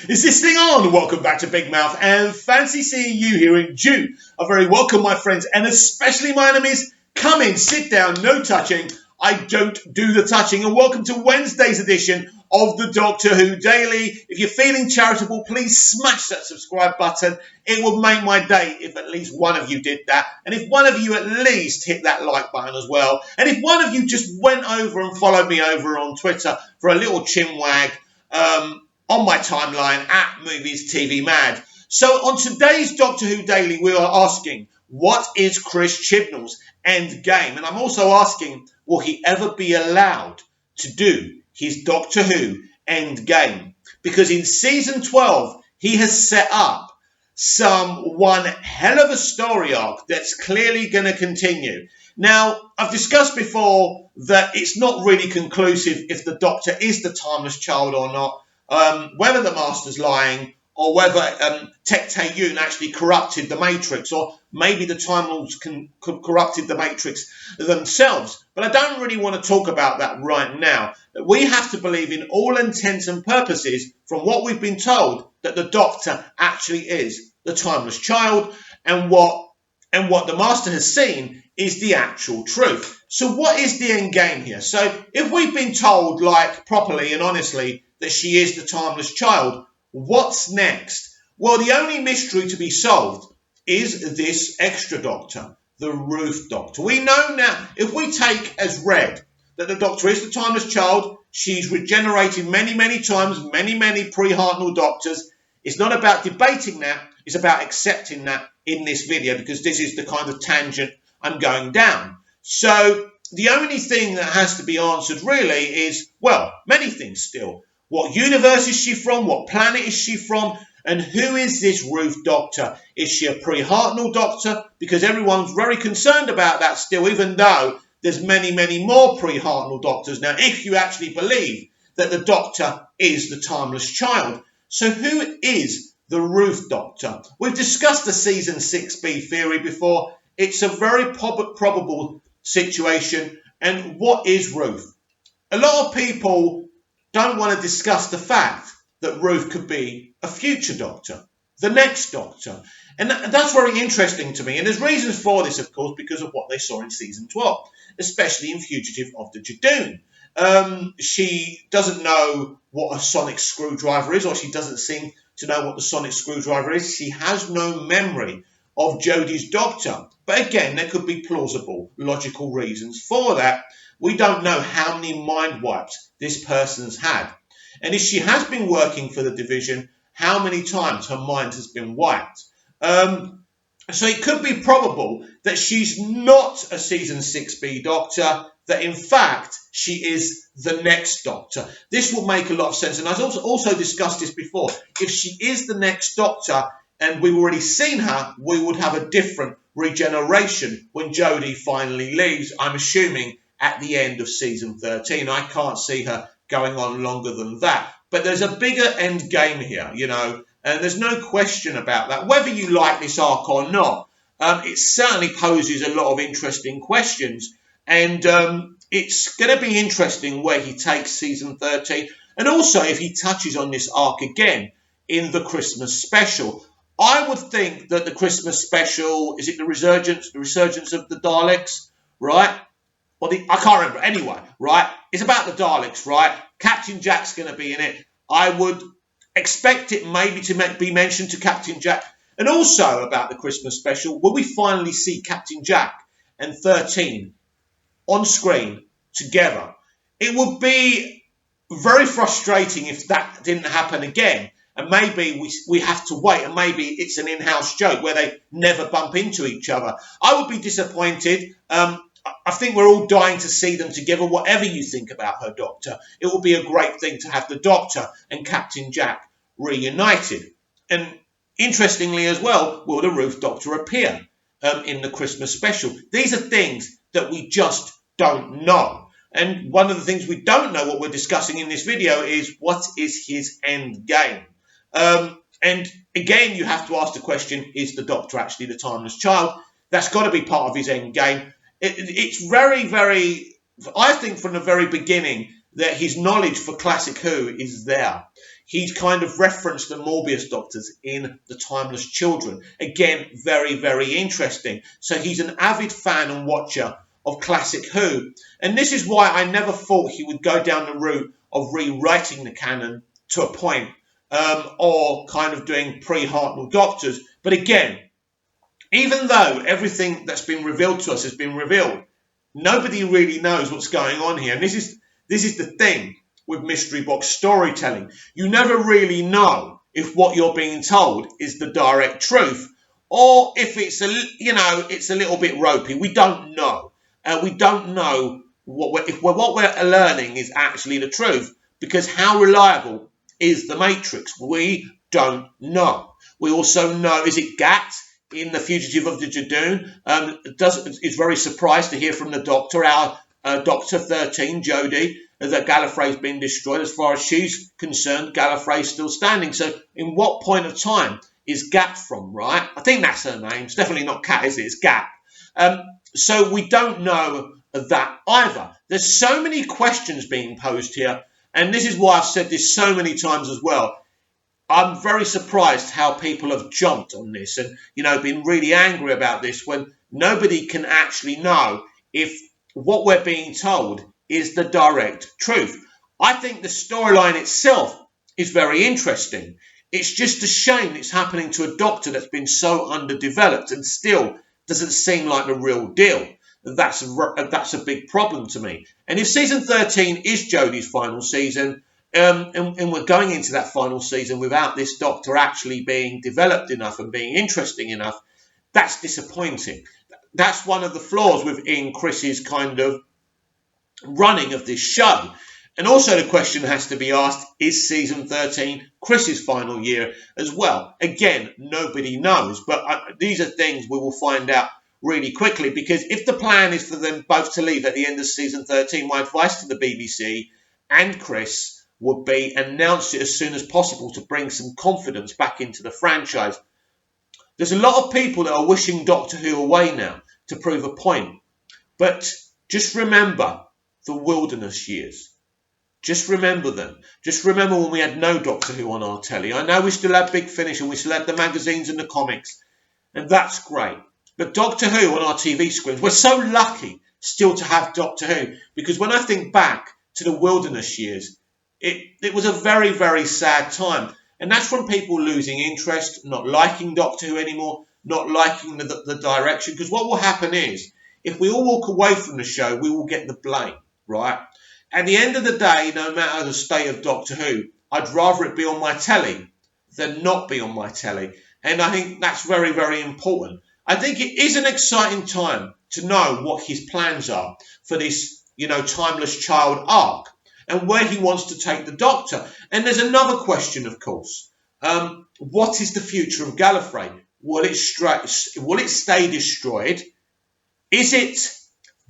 Is this thing on? Welcome back to Big Mouth and fancy seeing you here in June. A very welcome, my friends, and especially my enemies. Come in, sit down, no touching. I don't do the touching. And welcome to Wednesday's edition of the Doctor Who Daily. If you're feeling charitable, please smash that subscribe button. It would make my day if at least one of you did that. And if one of you at least hit that like button as well. And if one of you just went over and followed me over on Twitter for a little chin wag, on my timeline at Movies TV Mad. So on today's Doctor Who Daily, we are asking, what is Chris Chibnals' endgame? And I'm also asking, will he ever be allowed to do his Doctor Who endgame? Because in season 12, he has set up one hell of a story arc that's clearly going to continue. Now, I've discussed before that it's not really conclusive if the Doctor is the Timeless Child or not. Whether the Master's lying or whether Tecte-Yun actually corrupted the Matrix, or maybe the Time Lords corrupted the Matrix themselves. But I don't really want to talk about that right now. We have to believe in all intents and purposes, from what we've been told, that the Doctor actually is the Timeless Child, and what the Master has seen is the actual truth. So what is the end game here? So if we've been told, like, properly and honestly, that she is the Timeless Child, what's next? Well, the only mystery to be solved is this extra Doctor, the Ruth Doctor. We know now, if we take as read that the Doctor is the Timeless Child, she's regenerated many, many times, many pre-Hartnell Doctors. It's not about debating that, it's about accepting that in this video, because this is the kind of tangent I'm going down. So the only thing that has to be answered really is, well, many things still. What universe is she from? What planet is she from? And who is this Ruth Doctor? Is she a pre-Hartnell Doctor? Because everyone's very concerned about that still, even though there's many more pre-Hartnell Doctors now, if you actually believe that the Doctor is the Timeless Child. So who is the Ruth Doctor? We've discussed the Season 6B theory before. It's a very probable situation. And what is Ruth? A lot of people don't want to discuss the fact that Ruth could be a future Doctor, the next Doctor. And that's very interesting to me. And there's reasons for this, of course, because of what they saw in Season 12, especially in Fugitive of the Judoon. She doesn't know what a sonic screwdriver is, or she doesn't seem to know what the sonic screwdriver is. She has no memory of Jodie's Doctor. But again, there could be plausible, logical reasons for that. We don't know how many mind wipes this person's had. And if she has been working for the division, how many times her mind has been wiped. So it could be probable that she's not a Season 6B Doctor, that in fact she is the next Doctor. This will make a lot of sense. And I've also discussed this before. If she is the next Doctor and we've already seen her, we would have a different regeneration when Jodie finally leaves, I'm assuming at the end of Season 13. I can't see her going on longer than that. But there's a bigger end game here, you know, and there's no question about that. Whether you like this arc or not, it certainly poses a lot of interesting questions. And it's going to be interesting where he takes Season 13. And also if he touches on this arc again in the Christmas special. I would think that the Christmas special, is it the resurgence of the Daleks, right? Well, I can't remember. Anyway, right? It's about the Daleks, right? Captain Jack's going to be in it. I would expect it maybe to be mentioned to Captain Jack. And also about the Christmas special, will we finally see Captain Jack and 13 on screen together? It would be very frustrating if that didn't happen again. And maybe we have to wait, and maybe it's an in-house joke where they never bump into each other. I would be disappointed. I think we're all dying to see them together, whatever you think about her Doctor. It will be a great thing to have the Doctor and Captain Jack reunited. And interestingly as well, will the Ruth Doctor appear in the Christmas special? These are things that we just don't know. And one of the things we don't know, what we're discussing in this video, is what is his end game? And again, you have to ask the question, is the Doctor actually the Timeless Child? That's got to be part of his end game. It's very, I think from the very beginning, that his knowledge for Classic Who is there. He's kind of referenced the Morbius doctors in The Timeless Children. Again, very, very interesting. So he's an avid fan and watcher of Classic Who. And this is why I never thought he would go down the route of rewriting the canon to a point, or kind of doing pre-Hartnell Doctors. But again, even though everything that's been revealed to us has been revealed, nobody really knows what's going on here. And this is the thing with mystery box storytelling. You never really know if what you're being told is the direct truth, or if it's a little bit ropey. We don't know. We don't know what we're learning is actually the truth, because how reliable is the Matrix? We don't know. We also know, is it Gat in The Fugitive of the Jadoon? Is very surprised to hear from the Doctor, our Doctor 13, Jodie, that Gallifrey's been destroyed. As far as she's concerned, Gallifrey's still standing. So in what point of time is Gat from, right? I think that's her name. It's definitely not Cat, is it? It's Gat. So we don't know that either. There's so many questions being posed here, and this is why I've said this so many times as well. I'm very surprised how people have jumped on this and, been really angry about this when nobody can actually know if what we're being told is the direct truth. I think the storyline itself is very interesting. It's just a shame it's happening to a Doctor that's been so underdeveloped and still doesn't seem like the real deal. That's a big problem to me. And if season 13 is Jodie's final season, and we're going into that final season without this Doctor actually being developed enough and being interesting enough, that's disappointing. That's one of the flaws within Chris's kind of running of this show. And also the question has to be asked, is season 13 Chris's final year as well? Again, nobody knows, but these are things we will find out really quickly, because if the plan is for them both to leave at the end of season 13, my advice to the BBC and Chris would be announce it as soon as possible to bring some confidence back into the franchise. There's a lot of people that are wishing Doctor Who away now to prove a point, but just remember the wilderness years. Just remember them. Just remember when we had no Doctor Who on our telly. I know we still had Big Finish and we still had the magazines and the comics, and that's great. But Doctor Who on our TV screens, we're so lucky still to have Doctor Who, because when I think back to the wilderness years, it was a very, very sad time. And that's from people losing interest, not liking Doctor Who anymore, not liking the direction. Because what will happen is, if we all walk away from the show, we will get the blame, right? At the end of the day, no matter the state of Doctor Who, I'd rather it be on my telly than not be on my telly. And I think that's very, very important. I think it is an exciting time to know what his plans are for this, Timeless Child arc and where he wants to take the Doctor. And there's another question, of course. What is the future of Gallifrey? Will it stay destroyed? Is it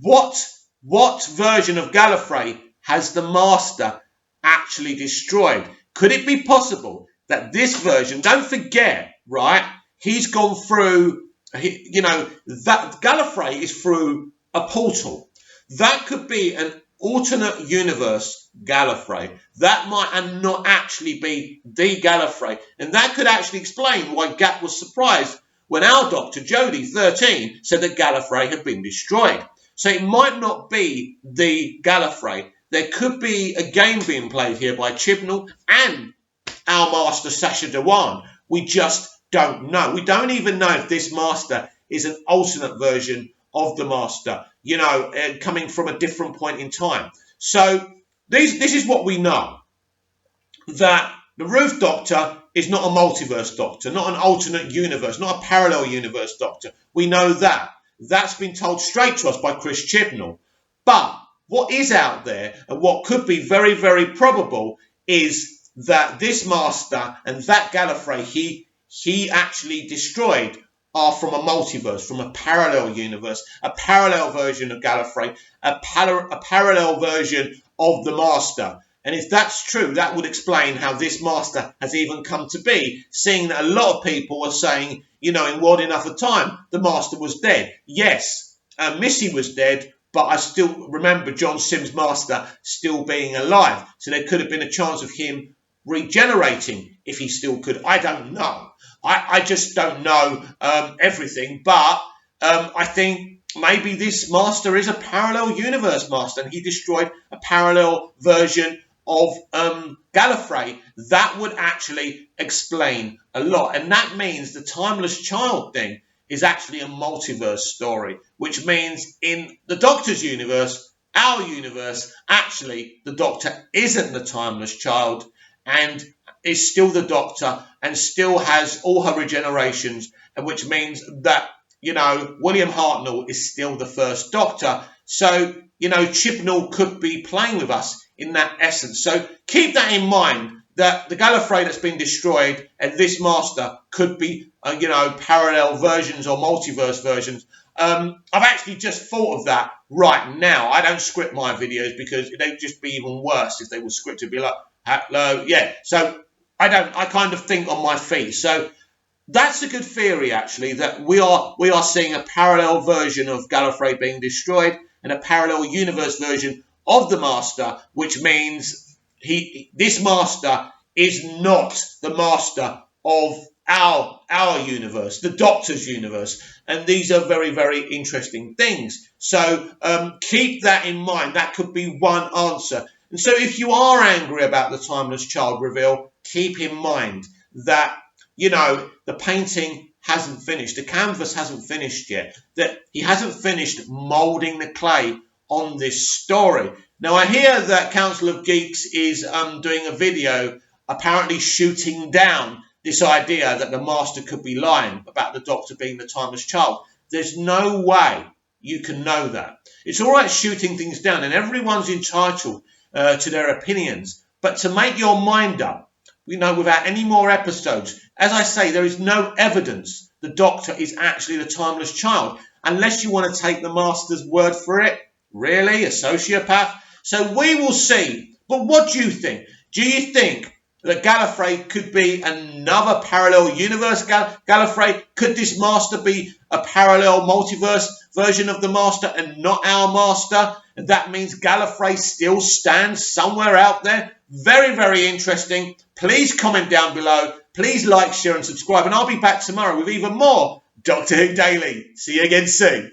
what version of Gallifrey has the Master actually destroyed? Could it be possible that this version, don't forget, right, he's gone through, that Gallifrey is through a portal. That could be an alternate universe Gallifrey. That might not actually be the Gallifrey. And that could actually explain why Gat was surprised when our Doctor, Jodie, 13, said that Gallifrey had been destroyed. So it might not be the Gallifrey. There could be a game being played here by Chibnall and our Master Sacha Dhawan. We just don't know. We don't even know if this Master is an alternate version of the Master, coming from a different point in time. So this is what we know. That the Roof Doctor is not a multiverse Doctor, not an alternate universe, not a parallel universe Doctor. We know that. That's been told straight to us by Chris Chibnall. But what is out there, and what could be very, very probable, is that this Master and that Gallifrey he actually destroyed are from a multiverse, from a parallel universe, a parallel version of Gallifrey, a parallel version of the Master. And if that's true, that would explain how this Master has even come to be, seeing that a lot of people are saying, in World Enough of Time, the Master was dead. Yes, Missy was dead, but I still remember John Sims' master still being alive. So there could have been a chance of him regenerating if he still could. I don't know. I just don't know everything. But I think maybe this master is a parallel universe master, and he destroyed a parallel version of Gallifrey. That would actually explain a lot. And that means the timeless child thing is actually a multiverse story, which means in the Doctor's universe, our universe, actually the Doctor isn't the timeless child and is still the Doctor and still has all her regenerations, and which means that, you know, William Hartnell is still the first Doctor. So, you know, Chibnall could be playing with us in that essence. So keep that in mind, that the Gallifrey that's been destroyed and this master could be, you know, parallel versions or multiverse versions. I've actually just thought of that right now. I don't script my videos because they'd just be even worse if they were scripted. It'd be like, hello, yeah. So I kind of think on my feet. So that's a good theory, actually, that we are seeing a parallel version of Gallifrey being destroyed and a parallel universe version of the master, which means this master is not the master of our universe, the Doctor's universe. And these are very, very interesting things. So keep that in mind. That could be one answer. And so if you are angry about the timeless child reveal, keep in mind that, you know, the painting hasn't finished. The canvas hasn't finished yet. That he hasn't finished moulding the clay on this story. Now, I hear that Council of Geeks is doing a video apparently shooting down this idea that the master could be lying about the Doctor being the timeless child. There's no way you can know that. It's all right shooting things down, and everyone's entitled to their opinions. But to make your mind up, you know, without any more episodes, as I say, there is no evidence the Doctor is actually the timeless child, unless you want to take the master's word for it. Really? A sociopath? So we will see. But what do you think? Do you think that Gallifrey could be another parallel universe Gallifrey? Could this master be a parallel multiverse version of the master and not our master? And that means Gallifrey still stands somewhere out there. Very, very interesting. Please comment down below. Please like, share and subscribe. And I'll be back tomorrow with even more Doctor Who Daily. See you again soon.